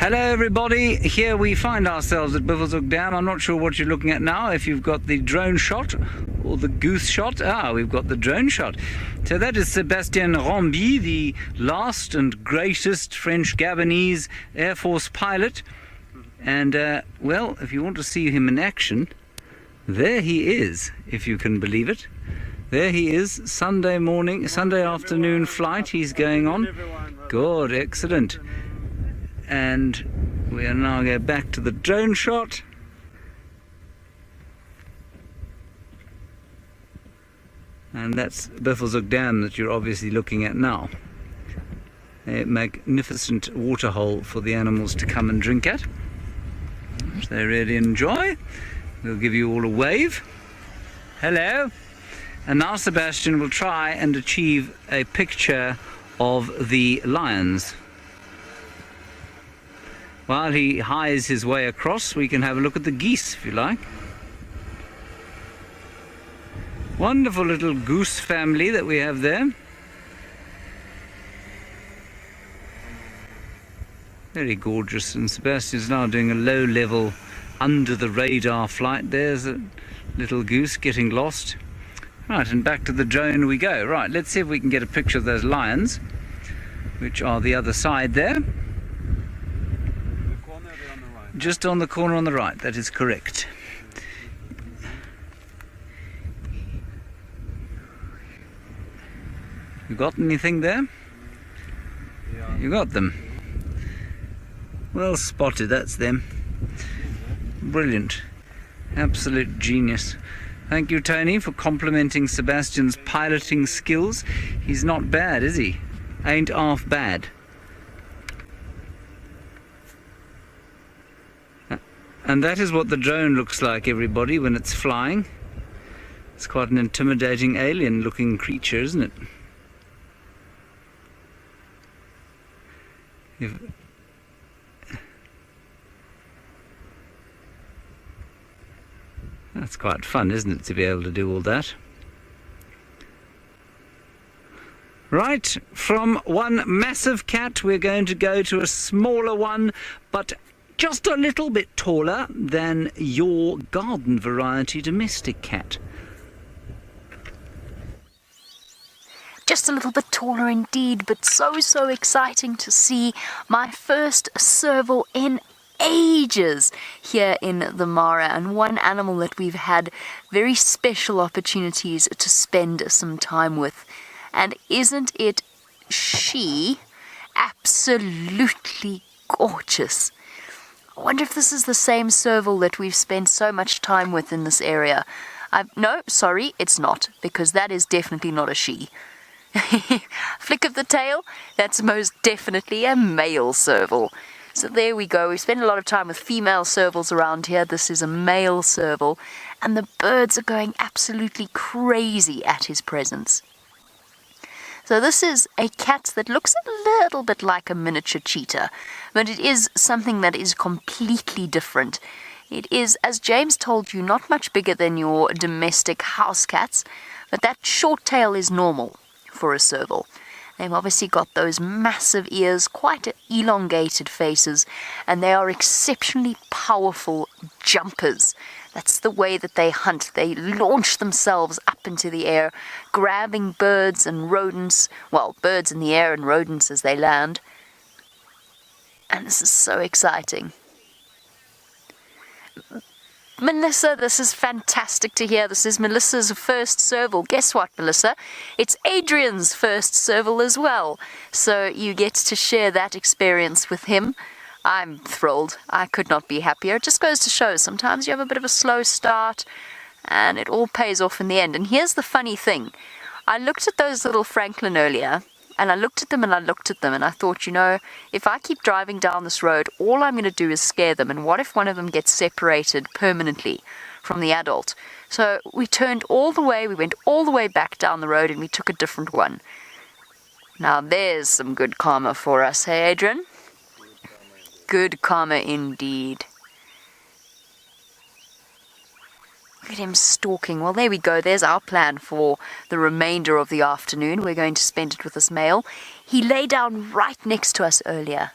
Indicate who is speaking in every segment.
Speaker 1: Hello everybody, here we find ourselves at Buffelshoek Dam. I'm not sure what you're looking at now, if you've got the drone shot or the goose shot. We've got the drone shot. So that is Sébastien Ramby, the last and greatest French Gabonese Air Force pilot. And well, if you want to see him in action, there he is, if you can believe it. There he is, Sunday afternoon flight he's going on. Good, excellent. And we'll now go back to the drone shot. And that's Buffelshoek Dam that you're obviously looking at now. A magnificent waterhole for the animals to come and drink at, which they really enjoy. We'll give you all a wave. Hello. And now Sebastian will try and achieve a picture of the lions. While he hies his way across, we can have a look at the geese, if you like. Wonderful little goose family that we have there. Very gorgeous, and Sebastian's now doing a low-level, under-the-radar flight. There's a little goose getting lost. Right, and back to the drone we go. Right, let's see if we can get a picture of those lions, which are the other side there. Just on the corner on the right, that is correct. You got anything there? You got them. Well spotted, that's them. Brilliant. Absolute genius. Thank you, Tony, for complimenting Sebastian's piloting skills. He's not bad, is he? Ain't half bad. And that is what the drone looks like, everybody, when it's flying. It's quite an intimidating alien-looking creature, isn't it? That's quite fun, isn't it, to be able to do all that? Right, from one massive cat we're going to go to a smaller one, but just a little bit taller than your garden variety domestic cat.
Speaker 2: Just a little bit taller indeed, but so exciting to see my first serval in ages here in the Mara, and one animal that we've had very special opportunities to spend some time with. And isn't it she absolutely gorgeous? I wonder if this is the same serval that we've spent so much time with in this area. No, sorry, it's not, because that is definitely not a she. Flick of the tail, that's most definitely a male serval. So there we go. We spend a lot of time with female servals around here. This is a male serval, and the birds are going absolutely crazy at his presence. So this is a cat that looks a little bit like a miniature cheetah, but it is something that is completely different. It is, as James told you, not much bigger than your domestic house cats, but that short tail is normal for a serval. They've obviously got those massive ears, quite elongated faces, and they are exceptionally powerful jumpers. That's the way that they hunt. They launch themselves up into the air, grabbing birds and rodents, well, birds in the air and rodents as they land. And this is so exciting. Melissa, this is fantastic to hear. This is Melissa's first serval. Guess what, Melissa? It's Adrian's first serval as well. So you get to share that experience with him. I'm thrilled. I could not be happier. It just goes to show sometimes you have a bit of a slow start and it all pays off in the end. And here's the funny thing. I looked at those little Franklin earlier, and I looked at them and I looked at them and I thought, you know, if I keep driving down this road, all I'm going to do is scare them. And what if one of them gets separated permanently from the adult? So we turned all the way, we went all the way back down the road and we took a different one. Now there's some good karma for us, hey Adrian? Good karma indeed. Look at him stalking. Well, there we go. There's our plan for the remainder of the afternoon. We're going to spend it with this male. He lay down right next to us earlier.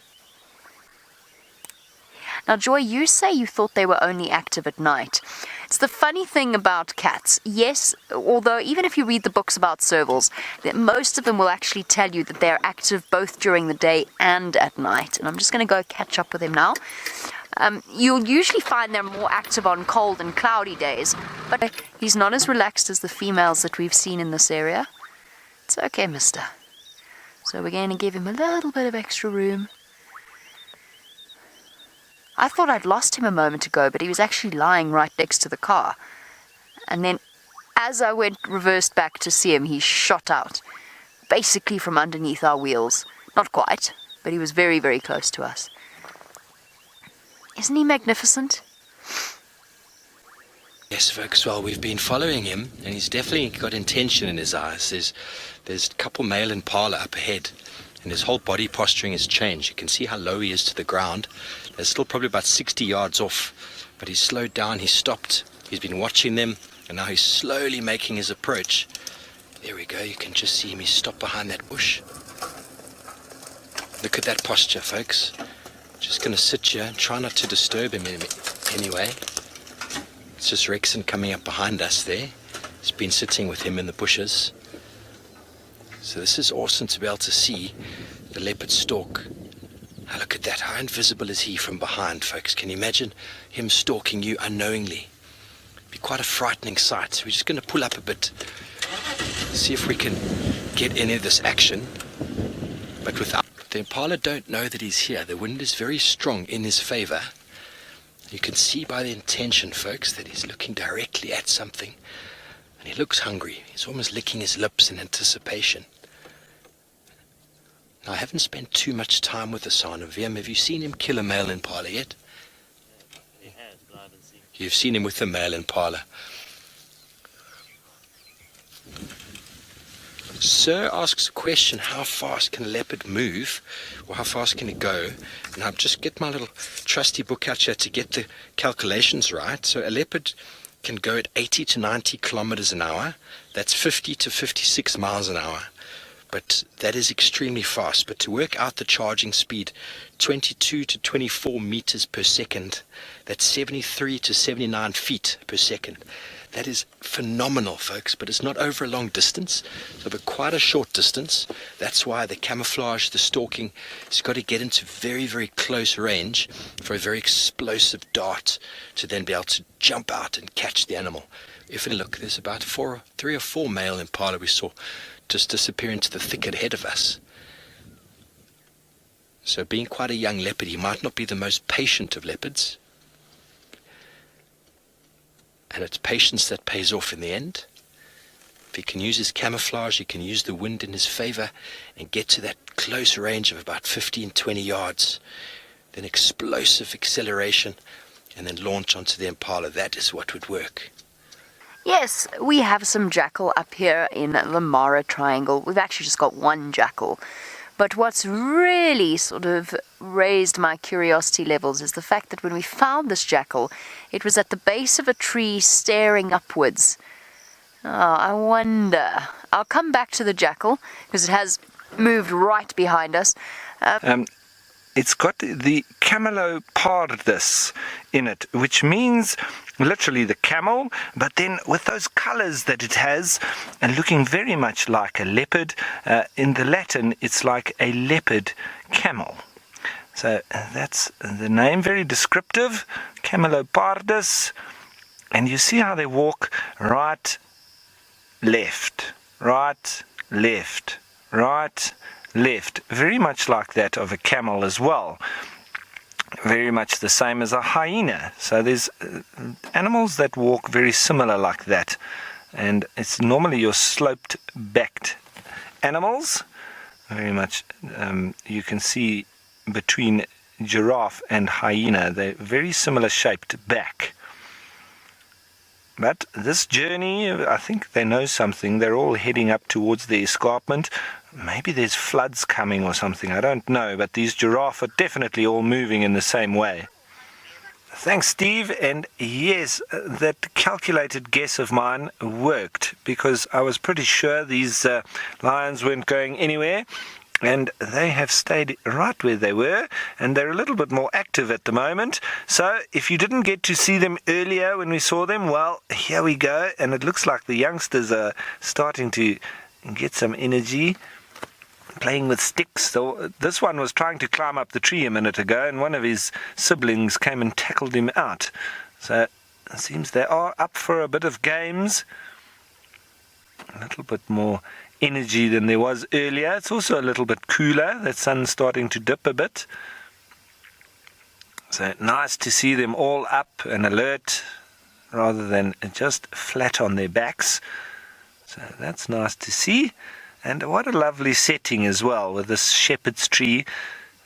Speaker 2: Now, Joy, you say you thought they were only active at night. It's the funny thing about cats. Yes, although even if you read the books about servals, most of them will actually tell you that they're active both during the day and at night. And I'm just going to go catch up with him now. You'll usually find they're more active on cold and cloudy days, but he's not as relaxed as the females that we've seen in this area. It's okay, mister. So we're going to give him a little bit of extra room. I thought I'd lost him a moment ago, but he was actually lying right next to the car. And then, as I reversed back to see him, he shot out, basically from underneath our wheels. Not quite, but he was very, very close to us. Isn't he magnificent?
Speaker 3: Yes, folks, well, we've been following him, and he's definitely got intention in his eyes. There's a couple male impala up ahead, and his whole body posturing has changed. You can see how low he is to the ground. They're still probably about 60 yards off, but he's slowed down, he's stopped, he's been watching them, and now he's slowly making his approach. There we go, you can just see him, he's stopped behind that bush. Look at that posture, folks. Just going to sit here and try not to disturb him anyway. It's just Rexon coming up behind us there. He's been sitting with him in the bushes. So this is awesome to be able to see the leopard stalk. Now look at that, how invisible is he from behind, folks? Can you imagine him stalking you unknowingly? It'd be quite a frightening sight. So we're just going to pull up a bit, see if we can get any of this action. But without, the impala don't know that he's here. The wind is very strong in his favor. You can see by the intention, folks, that he's looking directly at something. And he looks hungry. He's almost licking his lips in anticipation. Now, I haven't spent too much time with Hosana. VM, have you seen him kill a male impala yet?
Speaker 4: He has, but I haven't seen him.
Speaker 3: You've seen him with the male impala. Sir asks a question, how fast can a leopard move, or how fast can it go? And I'll just get my little trusty book out here to get the calculations right. So a leopard can go at 80 to 90 kilometers an hour. That's 50 to 56 miles an hour. But that is extremely fast. But to work out the charging speed, 22 to 24 meters per second, that's 73 to 79 feet per second. That is phenomenal, folks, but it's not over a long distance, so but quite a short distance. That's why the camouflage, the stalking, has got to get into very, very close range for a very explosive dart to then be able to jump out and catch the animal. If you look, there's about 3 or 4 male impala we saw just disappear into the thicket ahead of us. So being quite a young leopard, he might not be the most patient of leopards. And it's patience that pays off in the end. If he can use his camouflage, he can use the wind in his favor and get to that close range of about 15, 20 yards. Then explosive acceleration and then launch onto the impala. That is what would work.
Speaker 2: Yes, we have some jackal up here in the Mara Triangle. We've actually just got one jackal. But what's really sort of raised my curiosity levels is the fact that when we found this jackal, it was at the base of a tree staring upwards. Oh, I wonder. I'll come back to the jackal because it has moved right behind us.
Speaker 5: It's got the camelopardus in it, which means literally the camel, but then with those colors that it has, and looking very much like a leopard. In the Latin, it's like a leopard camel. So that's the name, very descriptive, camelopardus. And you see how they walk right, left, right, left, right, left, very much like that of a camel as well. Very much the same as a hyena. So there's animals that walk very similar like that, and it's normally your sloped backed animals. Very much you can see between giraffe and hyena, they're very similar shaped back. But this journey, I think they know something. They're all heading up towards the escarpment. Maybe there's floods coming or something, I don't know. But these giraffe are definitely all moving in the same way. Thanks, Steve. And yes, that calculated guess of mine worked, because I was pretty sure these lions weren't going anywhere. And they have stayed right where they were, and they're a little bit more active at the moment. So if you didn't get to see them earlier when we saw them, well, here we go. And it looks like the youngsters are starting to get some energy, playing with sticks. So this one was trying to climb up the tree a minute ago, and one of his siblings came and tackled him out. So it seems they are up for a bit of games. A little bit more energy than there was earlier. It's also a little bit cooler. The sun's starting to dip a bit. So nice to see them all up and alert rather than just flat on their backs. So that's nice to see. And what a lovely setting as well, with this shepherd's tree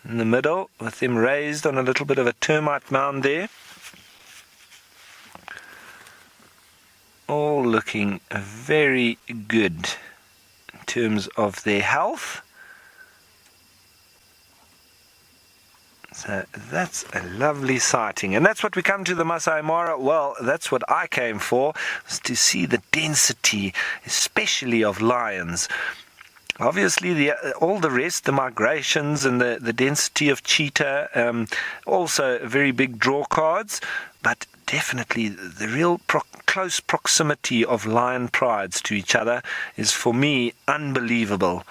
Speaker 5: in the middle, with them raised on a little bit of a termite mound there. All looking very good in terms of their health. So that's a lovely sighting, and that's what we come to the Masai Mara. Well, that's what I came for, was to see the density, especially of lions. Obviously, all the rest, the migrations and the density of cheetah, also very big draw cards, but definitely the real close proximity of lion prides to each other is, for me, unbelievable.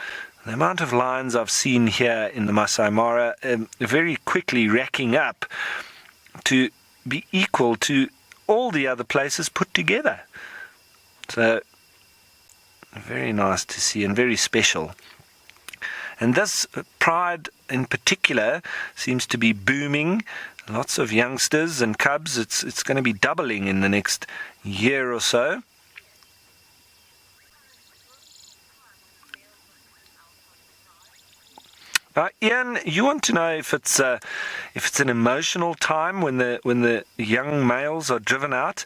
Speaker 5: The amount of lions I've seen here in the Masai Mara very quickly racking up to be equal to all the other places put together. So, very nice to see and very special. And this pride in particular seems to be booming. Lots of youngsters and cubs. It's going to be doubling in the next year or so. Ian, you want to know if it's an emotional time when the young males are driven out?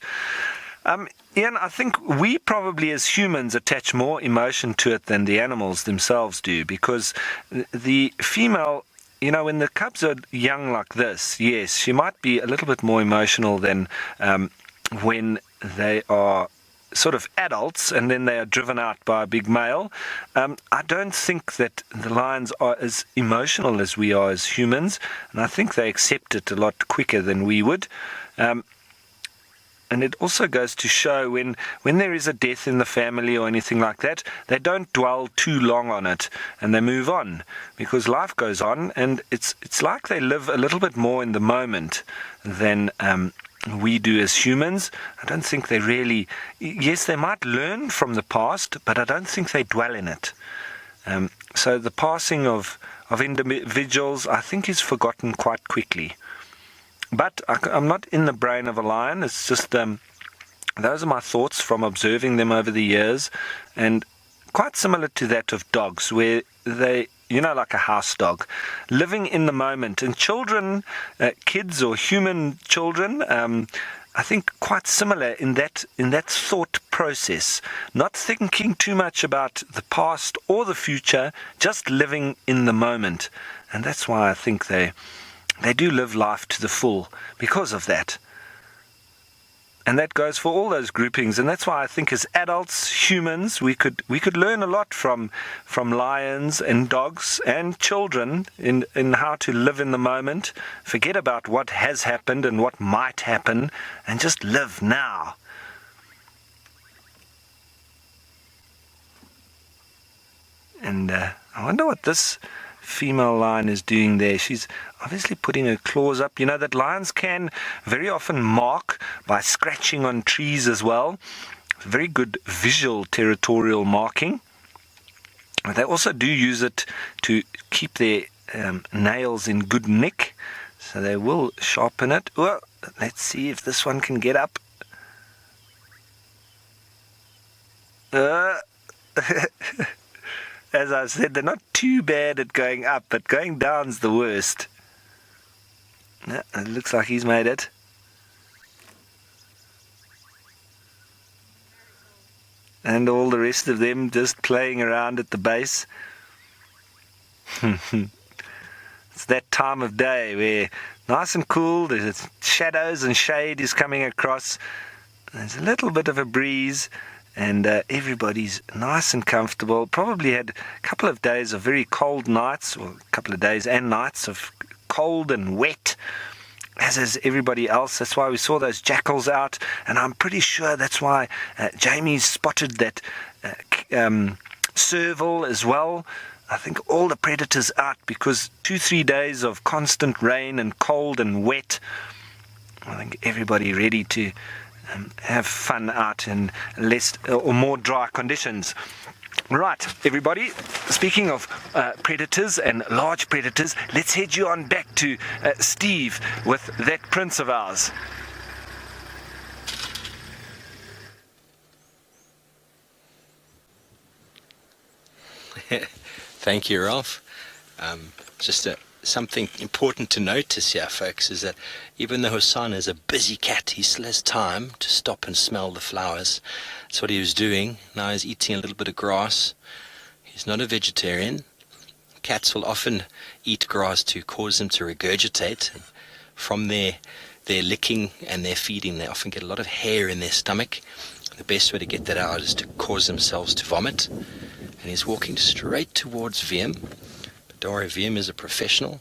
Speaker 5: Ian, I think we probably as humans attach more emotion to it than the animals themselves do, because the female, when the cubs are young like this, yes, she might be a little bit more emotional than when they are sort of adults and then they are driven out by a big male. I don't think that the lions are as emotional as we are as humans, and I think they accept it a lot quicker than we would. And it also goes to show when there is a death in the family or anything like that, they don't dwell too long on it and they move on, because life goes on, and it's like they live a little bit more in the moment than we do as humans. I don't think they really, yes, they might learn from the past, but I don't think they dwell in it. So the passing of individuals, I think, is forgotten quite quickly. But I'm not in the brain of a lion. It's just, those are my thoughts from observing them over the years, and quite similar to that of dogs, where they, like a house dog, living in the moment. And children, kids or human children, I think quite similar in that thought process, not thinking too much about the past or the future, just living in the moment. And that's why I think they do live life to the full because of that. And that goes for all those groupings, and that's why I think as adults, humans, we could learn a lot from lions and dogs and children in how to live in the moment, forget about what has happened and what might happen, and just live now. And I wonder what this female lion is doing there. She's obviously putting her claws up. That lions can very often mark by scratching on trees as well. Very good visual territorial marking. They also do use it to keep their nails in good nick, so they will sharpen it. Well, let's see if this one can get up. As I said, they're not too bad at going up, but going down's the worst. Yeah, it looks like he's made it. And all the rest of them just playing around at the base. It's that time of day where nice and cool, there's shadows and shade is coming across. There's a little bit of a breeze, and everybody's nice and comfortable. Probably had a couple of days of very cold nights, or a couple of days and nights of cold and wet, as is everybody else. That's why we saw those jackals out, and I'm pretty sure that's why Jamie spotted that serval as well. I think all the predators out, because 2-3 days of constant rain and cold and wet. I think everybody ready to have fun out in less or more dry conditions. Right, everybody, speaking of predators and large predators, let's head you on back to Steve with that prince of ours.
Speaker 3: Thank you, Ralph. Just something important to notice here, folks, is that even though Hosana is a busy cat, he still has time to stop and smell the flowers. That's what he was doing. Now he's eating a little bit of grass. He's not a vegetarian. Cats will often eat grass to cause them to regurgitate. From their licking and their feeding, they often get a lot of hair in their stomach. The best way to get that out is to cause themselves to vomit. And he's walking straight towards VM. But don't worry, VM is a professional.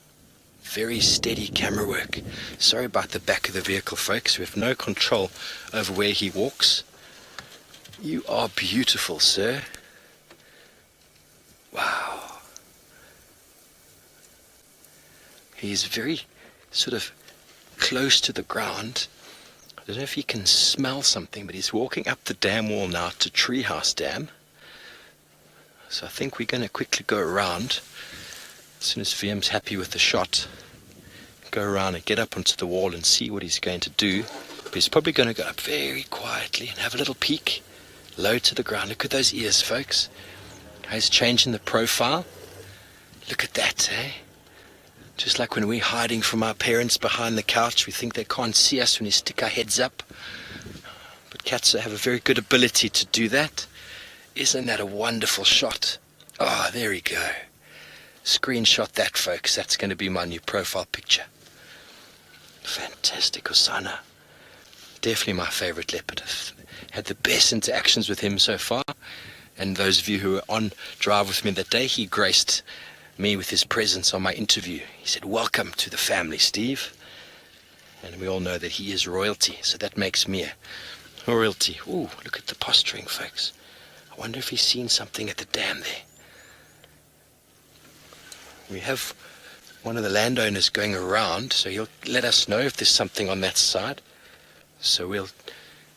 Speaker 3: Very steady camera work. Sorry about the back of the vehicle, folks. We have no control over where he walks. You are beautiful, sir. Wow. He's very sort of close to the ground. I don't know if he can smell something, but he's walking up the dam wall now to Treehouse Dam. So I think we're going to quickly go around. As soon as VM's happy with the shot, go around and get up onto the wall and see what he's going to do. But he's probably going to go up very quietly and have a little peek. Low to the ground. Look at those ears, folks. How he's changing the profile. Look at that, eh? Just like when we're hiding from our parents behind the couch, we think they can't see us when we stick our heads up. But cats have a very good ability to do that. Isn't that a wonderful shot? Oh, there we go. Screenshot that, folks. That's going to be my new profile picture. Fantastic Hosana. Definitely my favorite leopard. I've had the best interactions with him so far. And those of you who were on drive with me that day, he graced me with his presence on my interview. He said, "Welcome to the family, Steve." And we all know that he is royalty, so that makes me a royalty. Ooh, look at the posturing, folks. I wonder if he's seen something at the dam there. We have one of the landowners going around, so he'll let us know if there's something on that side. So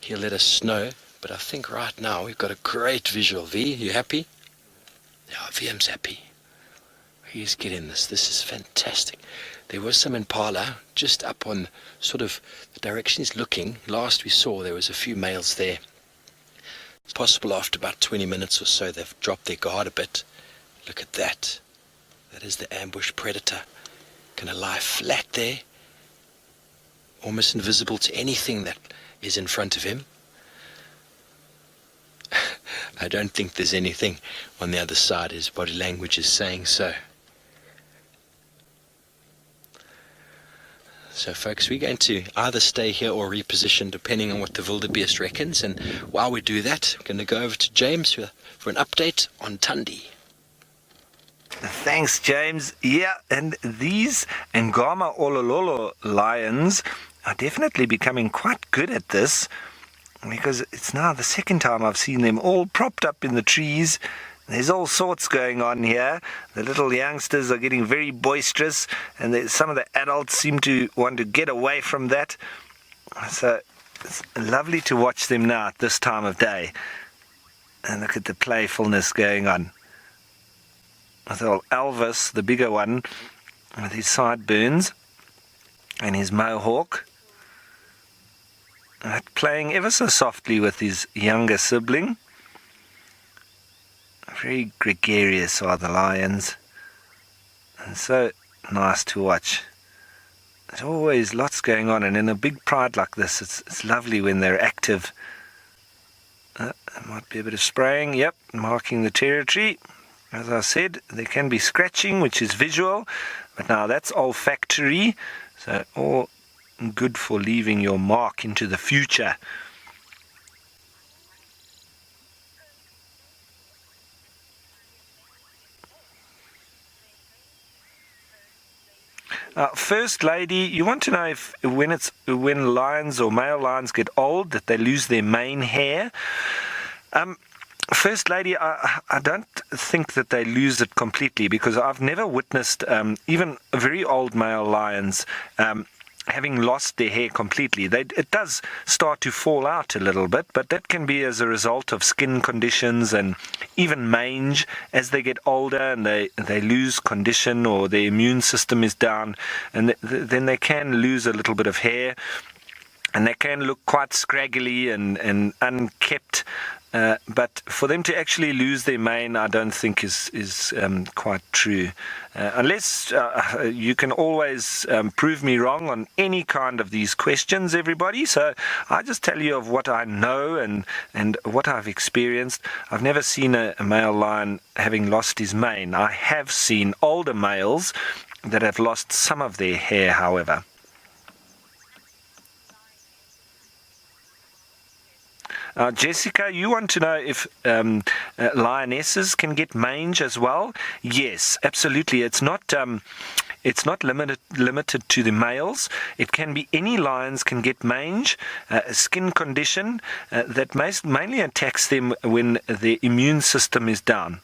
Speaker 3: he'll let us know. But I think right now we've got a great visual. V, you happy? Yeah, VM's happy. He's getting this. This is fantastic. There was some impala just up on sort of the direction he's looking. Last we saw there was a few males there. It's possible after about 20 minutes or so they've dropped their guard a bit. Look at that. That is the ambush predator. Gonna lie flat there. Almost invisible to anything that is in front of him. I don't think there's anything on the other side. His body language is saying so. So folks, we're going to either stay here or reposition depending on what the wildebeest reckons. And while we do that, I'm going to go over to James for an update on Thandi.
Speaker 5: Thanks, James. Yeah, and these Angama Olololo lions are definitely becoming quite good at this, because it's now the second time I've seen them all propped up in the trees. There's all sorts going on here. The little youngsters are getting very boisterous, and some of the adults seem to want to get away from that. So it's lovely to watch them now at this time of day. And look at the playfulness going on. With old Elvis, the bigger one, with his sideburns and his mohawk, playing ever so softly with his younger sibling. Very gregarious are the lions, and so nice to watch. There's always lots going on, and in a big pride like this, it's lovely when they're active. There might be a bit of spraying, yep, marking the territory. As I said, there can be scratching, which is visual, but now that's olfactory, so all good for leaving your mark into the future. First lady, you want to know if when lions or male lions get old that they lose their mane hair. First lady, I don't think that they lose it completely, because I've never witnessed even very old male lions having lost their hair completely. It does start to fall out a little bit, but that can be as a result of skin conditions and even mange as they get older and they lose condition or their immune system is down, and then they can lose a little bit of hair, and they can look quite scraggly and unkept. But for them to actually lose their mane, I don't think is quite true. Unless you can always prove me wrong on any kind of these questions, everybody. So I just tell you of what I know and what I've experienced. I've never seen a male lion having lost his mane. I have seen older males that have lost some of their hair, however. Jessica, you want to know if lionesses can get mange as well? Yes, absolutely. It's not limited to the males. It can be any lions can get mange, a skin condition that mainly attacks them when their immune system is down.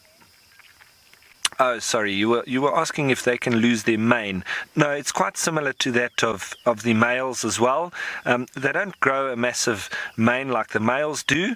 Speaker 5: Oh, sorry, you were asking if they can lose their mane. No, it's quite similar to that of the males as well. They don't grow a massive mane like the males do.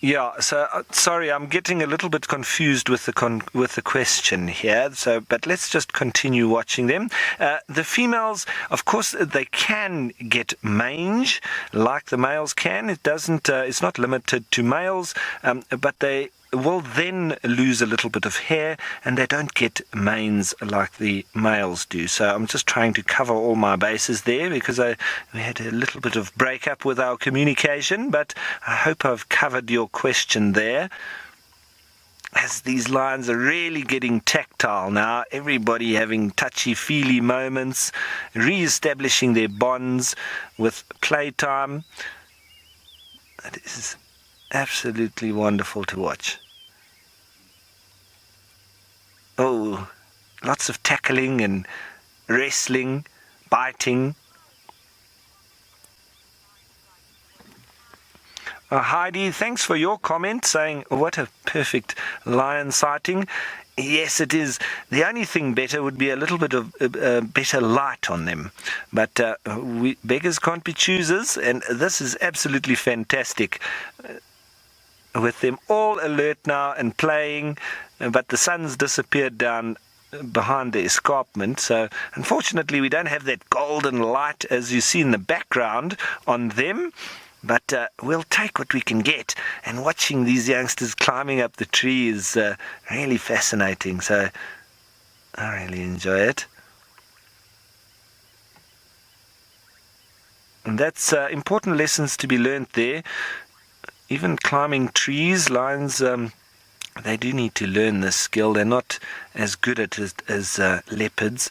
Speaker 5: Yeah, so sorry, I'm getting a little bit confused with the question here. But let's just continue watching them. The females, of course, they can get mange like the males can. It doesn't. It's not limited to males, but they will then lose a little bit of hair, and they don't get manes like the males do. So I'm just trying to cover all my bases there, because we had a little bit of breakup with our communication, but I hope I've covered your question there. As these lions are really getting tactile now, everybody having touchy-feely moments, re-establishing their bonds with playtime. It is absolutely wonderful to watch. Oh, lots of tackling and wrestling, biting. Heidi, thanks for your comment saying, what a perfect lion sighting. Yes, it is. The only thing better would be a little bit of better light on them. But beggars can't be choosers, and this is absolutely fantastic. With them all alert now and playing, but the sun's disappeared down behind the escarpment, so unfortunately we don't have that golden light as you see in the background on them, but we'll take what we can get, and watching these youngsters climbing up the tree is really fascinating, so I really enjoy it. And that's important lessons to be learnt there. Even climbing trees, lions, they do need to learn this skill. They're not as good at it as leopards,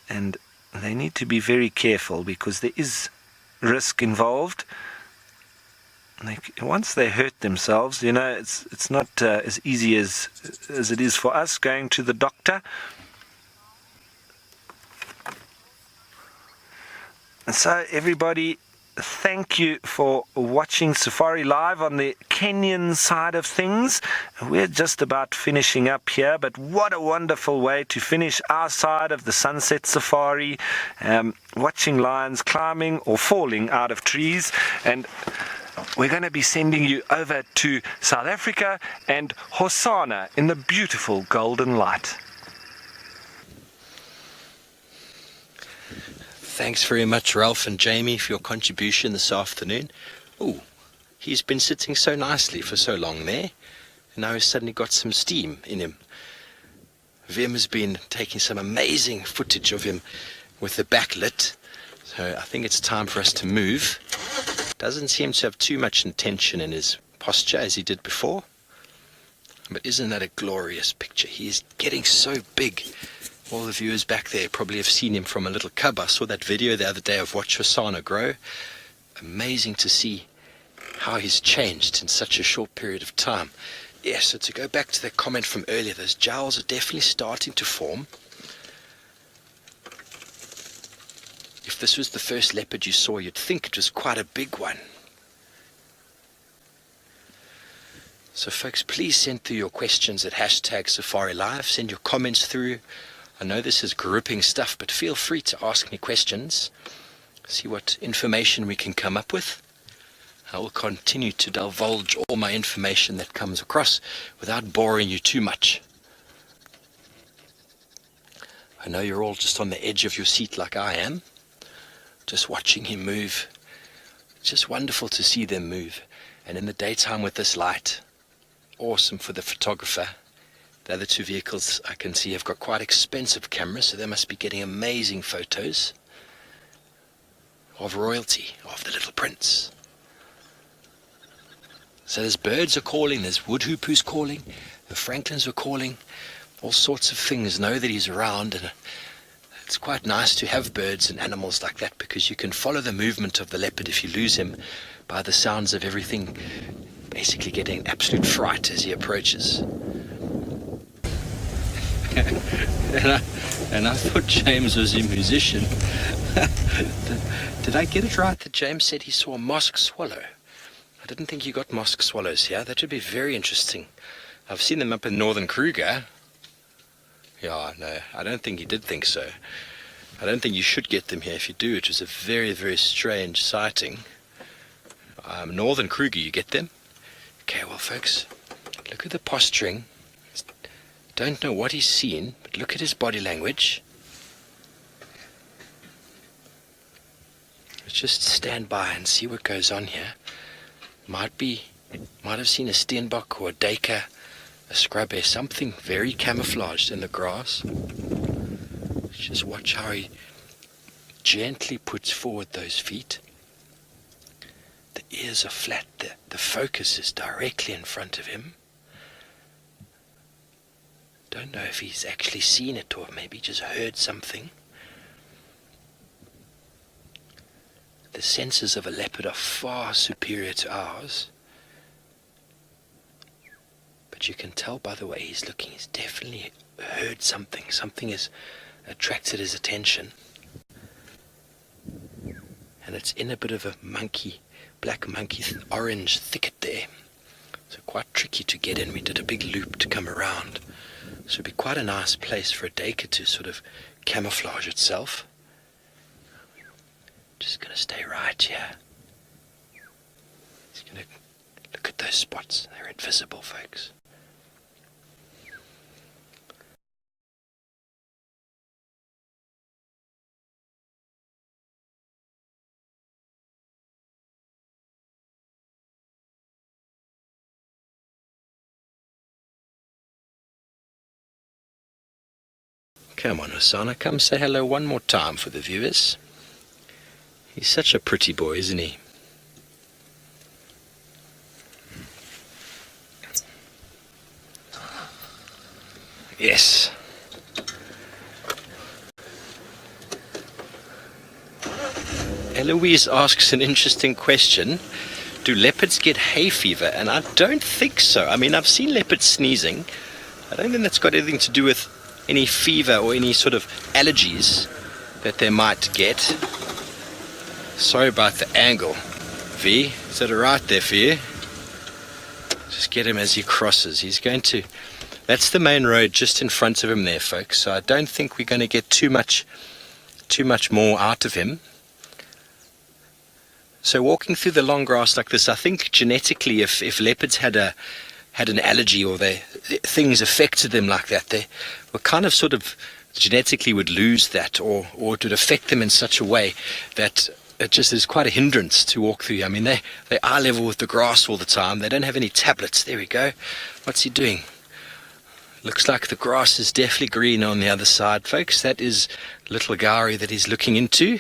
Speaker 5: and they need to be very careful because there is risk involved. Once they hurt themselves, it's not as easy as it is for us going to the doctor. And so everybody, thank you for watching Safari Live on the Kenyan side of things. We're just about finishing up here, but what a wonderful way to finish our side of the Sunset Safari, watching lions climbing or falling out of trees. And we're going to be sending you over to South Africa and Hosana in the beautiful golden light.
Speaker 3: Thanks very much, Ralph and Jamie, for your contribution this afternoon. Oh, he's been sitting so nicely for so long there, and now he's suddenly got some steam in him. Vim has been taking some amazing footage of him with the backlit, so I think it's time for us to move. Doesn't seem to have too much intention in his posture as he did before, but isn't that a glorious picture? He is getting so big. All the viewers back there probably have seen him from a little cub. I saw that video the other day of Watch Hosana grow. Amazing to see how he's changed in such a short period of time. Yes, so to go back to that comment from earlier, those jowls are definitely starting to form. If this was the first leopard you saw, you'd think it was quite a big one. So folks, please send through your questions at #SafariLive. Send your comments through. I know this is gripping stuff, but feel free to ask me questions. See what information we can come up with. I will continue to divulge all my information that comes across without boring you too much. I know you're all just on the edge of your seat like I am, just watching him move. It's just wonderful to see them move. And in the daytime with this light, awesome for the photographer. The other two vehicles I can see have got quite expensive cameras, so they must be getting amazing photos of royalty, of the little prince. So there's birds are calling, there's woodhoopers calling, the franklins are calling, all sorts of things know that he's around, and it's quite nice to have birds and animals like that, because you can follow the movement of the leopard if you lose him by the sounds of everything basically getting absolute fright as he approaches. and I thought James was a musician. Did I get it right that James said he saw a mosque swallow? I didn't think you got mosque swallows here. That would be very interesting. I've seen them up in northern Kruger. Yeah, no, I don't think he did think so. I don't think you should get them here. If you do, it was a very, very strange sighting. Northern Kruger, you get them. Okay, well, folks, look at the posturing. Don't know what he's seen, but look at his body language. Let's just stand by and see what goes on here. Might have seen a steenbok or a duiker, a scrubber, something very camouflaged in the grass. Just watch how he gently puts forward those feet. The ears are flat, the focus is directly in front of him. Don't know if he's actually seen it or maybe just heard something. The senses of a leopard are far superior to ours. But you can tell by the way he's looking, he's definitely heard something. Something has attracted his attention. And it's in a bit of a black monkey orange thicket there. So quite tricky to get in. We did a big loop to come around. So it'd be quite a nice place for a duiker to sort of camouflage itself. Just going to stay right here. Just going to look at those spots. They're invisible, folks. Come on, Hosana, come say hello one more time for the viewers. He's such a pretty boy, isn't he? Yes. Eloise asks an interesting question. Do leopards get hay fever? And I don't think so. I mean, I've seen leopards sneezing. I don't think that's got anything to do with any fever or any sort of allergies that they might get. Sorry about the angle. V, is that alright there for you? Just get him as he crosses. He's going to... That's the main road just in front of him there, folks. So I don't think we're going to get too much more out of him. So walking through the long grass like this, I think genetically if leopards had an allergy or things affected them like that, they were kind of sort of genetically would lose that, or it would affect them in such a way that it just is quite a hindrance to walk through. I mean, they eye level with the grass all the time. They don't have any tablets. There we go. What's he doing? Looks like the grass is definitely green on the other side, folks. That is little Gari that he's looking into.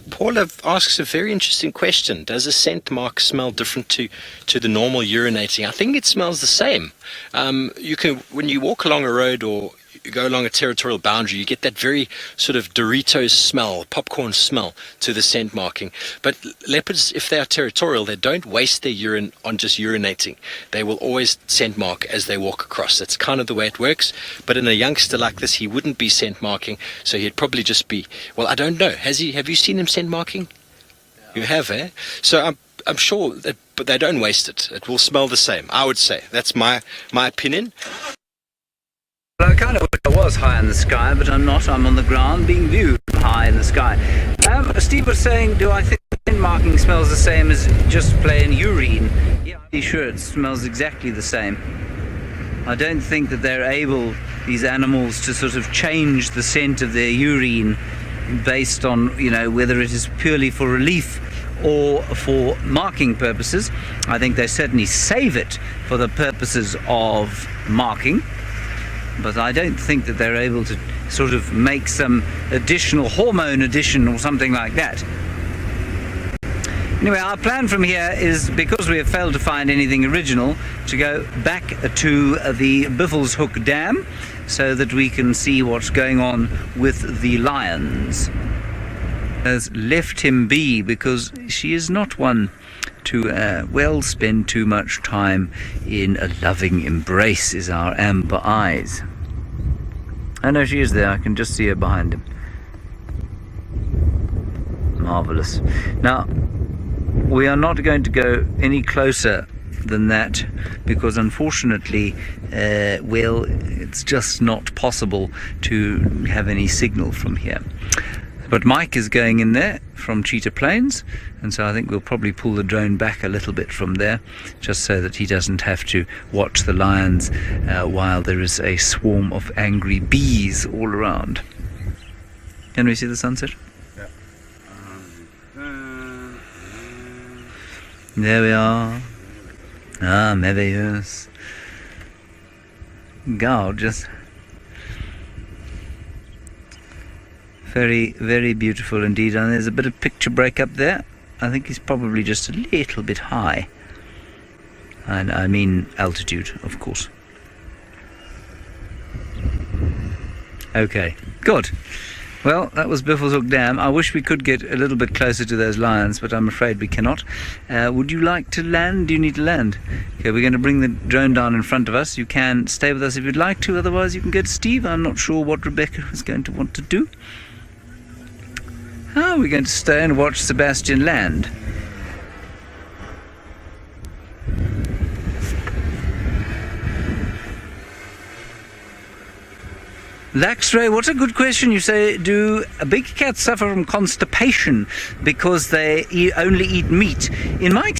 Speaker 3: Paula asks a very interesting question. Does a scent mark smell different to the normal urinating? I think it smells the same. You can, when you walk along a road or go along a territorial boundary, you get that very sort of Doritos smell, popcorn smell to the scent marking. But leopards, if they are territorial, they don't waste their urine on just urinating. They will always scent mark as they walk across. That's kind of the way it works. But in a youngster like this, he wouldn't be scent marking, so he'd probably just be, well, I don't know. Have you seen him scent marking? You have, eh? So I'm sure that, but they don't waste it. It will smell the same, I would say. That's my opinion.
Speaker 1: Well, I kind of wish I was high in the sky, but I'm not. I'm on the ground being viewed high in the sky. Steve was saying, do I think scent marking smells the same as just plain urine? Yeah, I'm pretty sure it smells exactly the same. I don't think that they're able, these animals, to sort of change the scent of their urine based on, whether it is purely for relief or for marking purposes. I think they certainly save it for the purposes of marking. But I don't think that they're able to sort of make some additional hormone addition or something like that. Anyway, our plan from here is, because we have failed to find anything original, to go back to the Buffelshoek Dam so that we can see what's going on with the lions. Has left him be because she is not one to spend too much time in a loving embrace, is our Amber Eyes. I know she is there. I can just see her behind him. Marvelous. Now, we are not going to go any closer than that because unfortunately, it's just not possible to have any signal from here. But Mike is going in there from Cheetah Plains, and so I think we'll probably pull the drone back a little bit from there, just so that he doesn't have to watch the lions while there is a swarm of angry bees all around. Can we see the sunset?
Speaker 6: Yeah.
Speaker 1: There we are. Ah, merveilleuse. Gorgeous. Very, very beautiful indeed. And there's a bit of picture break up there. I think he's probably just a little bit high. And I mean altitude, of course. Okay, good. Well, that was Buffelshoek Dam. I wish we could get a little bit closer to those lions, but I'm afraid we cannot. Would you like to land? Do you need to land? Okay, we're going to bring the drone down in front of us. You can stay with us if you'd like to, otherwise you can go to Steve. I'm not sure what Rebecca is going to want to do. Oh, we're going to stay and watch Sebastian land. Laxray, what a good question. You say, do big cats suffer from constipation because they only eat meat? In my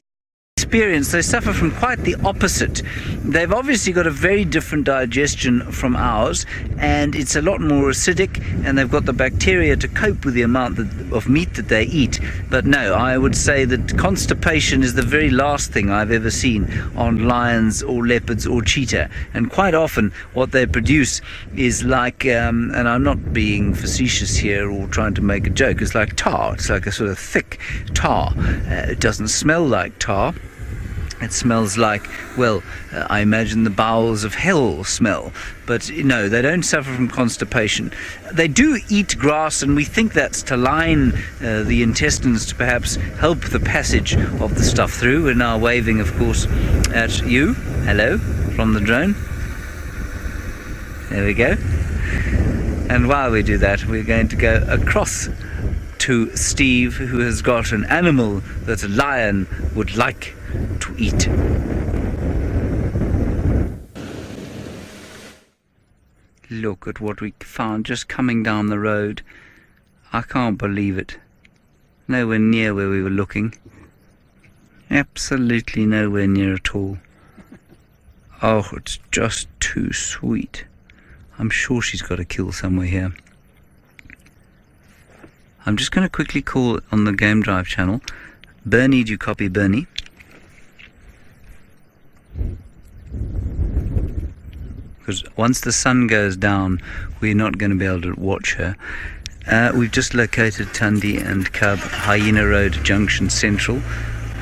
Speaker 1: experience, they suffer from quite the opposite. They've obviously got a very different digestion from ours, and it's a lot more acidic, and they've got the bacteria to cope with the amount of meat that they eat. But no, I would say that constipation is the very last thing I've ever seen on lions or leopards or cheetah. And quite often what they produce is like, and I'm not being facetious here or trying to make a joke, it's like tar. It's like a sort of thick tar. It doesn't smell like tar. It smells like, well, I imagine the bowels of hell smell. But no, they don't suffer from constipation. They do eat grass, and we think that's to line the intestines to perhaps help the passage of the stuff through. We're now waving, of course, at you. Hello, from the drone. There we go. And while we do that, we're going to go across to Steve, who has got an animal that a lion would like to eat. Look at what we found just coming down the road. I can't believe it. Nowhere near where we were looking. Absolutely nowhere near at all. Oh, it's just too sweet. I'm sure she's got a kill somewhere here. I'm just going to quickly call on the Game Drive channel. Bernie, do you copy Bernie? Because once the sun goes down, we're not going to be able to watch her. We've just located Thandi and Cub, Hyena Road Junction Central.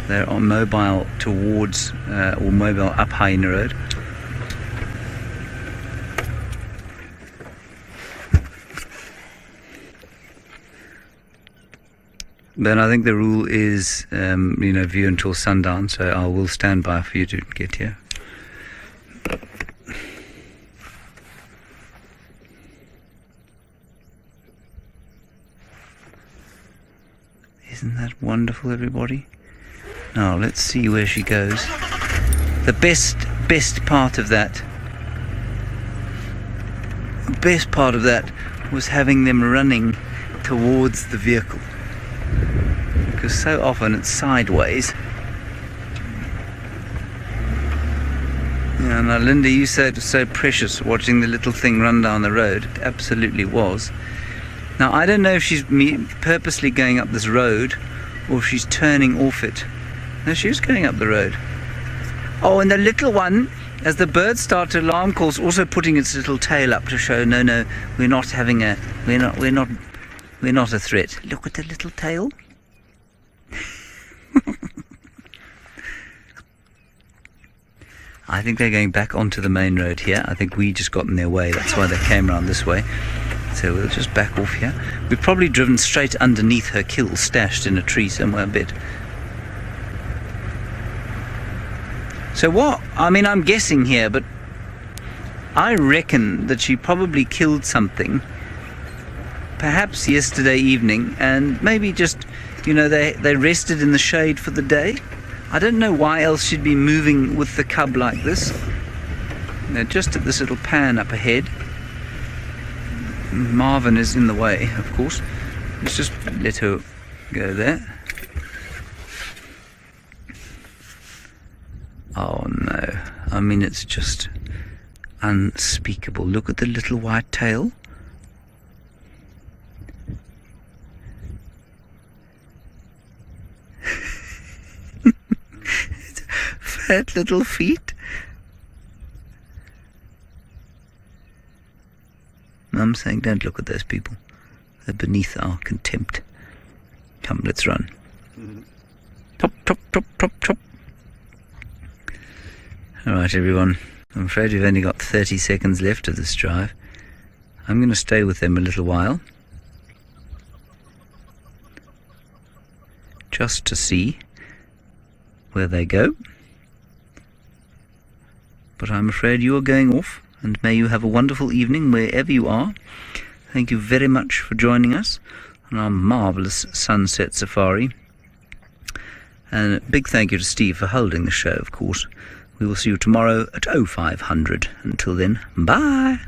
Speaker 1: They're on mobile towards, or mobile up Hyena Road. Then I think the rule is, view until sundown, so I will stand by for you to get here. Isn't that wonderful, everybody? Now, let's see where she goes. The best part of that was having them running towards the vehicle. Because so often it's sideways. Yeah, now Linda, you said it was so precious watching the little thing run down the road. It absolutely was. Now I don't know if she's purposely going up this road or if she's turning off it. No, she was going up the road. Oh, and the little one, as the birds start to alarm calls, also putting its little tail up to show, no, we're not a threat. Look at the little tail. I think they're going back onto the main road here. I think we just got in their way. That's why they came around this way. So we'll just back off here. We've probably driven straight underneath her kill, stashed in a tree somewhere a bit. So what? I mean, I'm guessing here, but I reckon that she probably killed something, perhaps yesterday evening, and maybe just, they rested in the shade for the day. I don't know why else she'd be moving with the cub like this. Just at this little pan up ahead. Marvin is in the way, of course. Let's just let her go there. Oh no, I mean, it's just unspeakable. Look at the little white tail. Fat little feet. Mum's saying, don't look at those people. They're beneath our contempt. Come, let's run. Top, top, top, top, top. Alright, everyone. I'm afraid we've only got 30 seconds left of this drive. I'm going to stay with them a little while, just to see where they go. But I'm afraid you are going off, and may you have a wonderful evening wherever you are. Thank you very much for joining us on our marvellous sunset safari. And a big thank you to Steve for holding the show, of course. We will see you tomorrow at 0500. Until then, bye!